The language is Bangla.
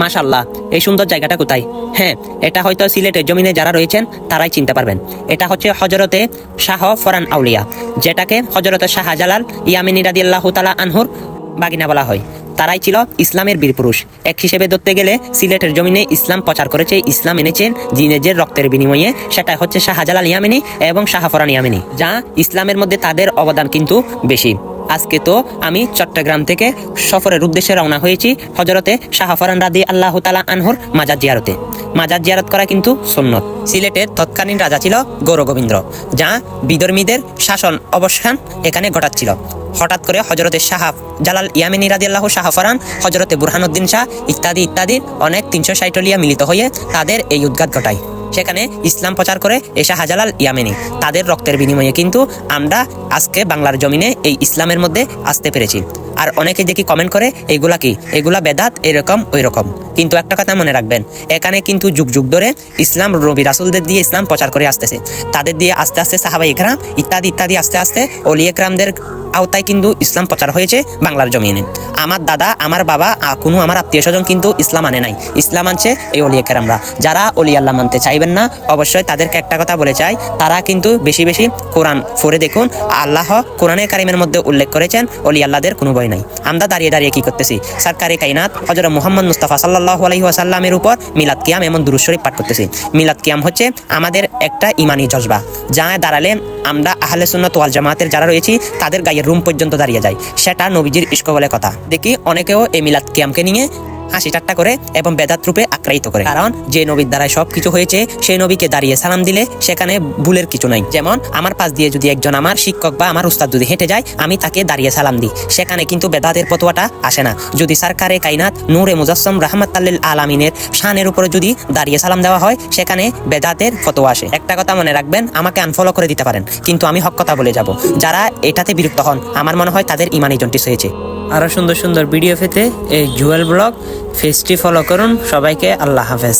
মাশাআল্লাহ, এই সুন্দর জায়গাটা কোথায়? হ্যাঁ, এটা হয়তো সিলেটের জমিনে যারা রয়েছেন তারাই চিনতে পারবেন। এটা হচ্ছে হযরতে শাহ ফরান আউলিয়া, যেটাকে হযরতে শাহজালাল ইয়ামিনী রাদিয়াল্লাহু তাআলা আনহুর বাগিনা বলা হয়। তারাই ছিল ইসলামের বীর পুরুষ। এক হিসেবে ধরতে গেলে সিলেটের জমিনে ইসলাম প্রচার করেছে, ইসলাম এনেছেন জিনেজের রক্তের বিনিময়ে, সেটা হচ্ছে শাহজালাল ইয়ামিনী এবং শাহ ফরান ইয়ামিনী, যা ইসলামের মধ্যে তাদের অবদান কিন্তু বেশি। আজকে তো আমি চট্টগ্রাম থেকে সফরের উদ্দেশ্যে রওনা হয়েছি হযরতে শাহ ফরান রাদিয়াল্লাহু তাআলা আনহুর মাজার জিয়ারতে। মাজার জিয়ারত করা কিন্তু সুন্নত। সিলেটের তৎকালীন রাজা ছিল গৌরগোবিন্দ, যা বিধর্মীদের শাসন অবসান এখানে ঘটাচ্ছিল। হঠাৎ করে হযরতে শাহ জালাল ইয়ামিনী রাদিয়াল্লাহু শাহ ফরান, হযরতে বুরহানুদ্দিন শাহ ইত্যাদি ইত্যাদি অনেক 360 মিলিত হয়ে তাদের এই উদ্ঘাত ঘটায়। সেখানে ইসলাম প্রচার করে এই শাহজালাল ইয়ামিনী। তাদের রক্তের বিনিময়ে কিন্তু আমরা আজকে বাংলার জমিনে এই ইসলামের মধ্যে আসতে পেরেছি। আর অনেকে দেখি কমেন্ট করে এগুলা কি, এগুলা বেদাত, এরকম ওই রকম। কিন্তু একটা কথা মনে রাখবেন, এখানে কিন্তু যুগ যুগ ধরে ইসলাম নবী রাসূলদের দিয়ে ইসলাম প্রচার করে আসতেছে। তাদের দিয়ে আস্তে আস্তে সাহাবায়ে কেরাম ইত্যাদি ইত্যাদি আস্তে আস্তে ওলিয়ে কেরামদের আওতায় কিন্তু ইসলাম প্রচার হয়েছে বাংলার জমিনে। আমার দাদা, আমার বাবা, কোনো আমার আত্মীয় স্বজন কিন্তু ইসলাম আনে নাই, ইসলাম আনছে এই ওলিয়ে কেরামরা। যারা ওলি আল্লাহ মানতে চাইবেন না, অবশ্যই তাদেরকে একটা কথা বলে চাই, তারা কিন্তু বেশি বেশি কোরআন পড়ে দেখুন। আল্লাহ কোরআনের কারিমের মধ্যে উল্লেখ করেছেন ওলি আল্লাহদের কোনো ভয় নাই। আমরা দাঁড়িয়ে দাঁড়িয়ে কি করতেছি? সরকারে কায়নাত হযরত মুহাম্মদ মুস্তাফা সাল্লাল্লাহু আলাইহি ওয়াসাল্লামের উপর মিলাদ কিয়াম এমন দুরূদ শরীফ পাঠ করতেছি। মিলাদ কিয়াম হচ্ছে আমাদের একটা ইমানি জজবা, যা দাঁড়ালে আমরা আহলে সুন্নাত ওয়াল জামাতের যারা রয়েছি তাদের গায়ের রুম পর্যন্ত দাঁড়িয়ে যায়। সেটা নবীজির ইশক বলে কথা। দেখি অনেকেও এই মিলাদ কিয়ামকে নিয়ে হাসি ঠাট্টা করে এবং বেদাত রূপে আখ্যায়িত করে। কারণ যে নবীর দ্বারাই সবকিছু হয়েছে, সেই নবীকে দাঁড়িয়ে সালাম দিলে সেখানে ভুলের কিছু নাই। যেমন আমার পাশ দিয়ে যদি একজন আমার শিক্ষক বা আমার উস্তাদ যদি হেঁটে যায়, আমি তাকে দাঁড়িয়ে সালাম দিই, সেখানে কিন্তু বেদাতের ফতোয়াটা আসে না। যদি সরকারে কায়নাত নূরে মুজাসসাম রাহমাতাল্লিল আলামিনের শানের উপরে যদি দাঁড়িয়ে সালাম দেওয়া হয়, সেখানে বেদাতের ফতোয়া আসে। একটা কথা মনে রাখবেন, আমাকে আনফলো করে দিতে পারেন, কিন্তু আমি হক কথা বলে যাব। যারা এটাতে বিরক্ত হন, আমার মনে হয় তাদের ইমানি জন্টিস হয়েছে। আরো সুন্দর সুন্দর ভিডিও পেতে এই জুয়েল ব্লগ পেজটি ফলো করুন। সবাইকে আল্লাহ হাফেজ।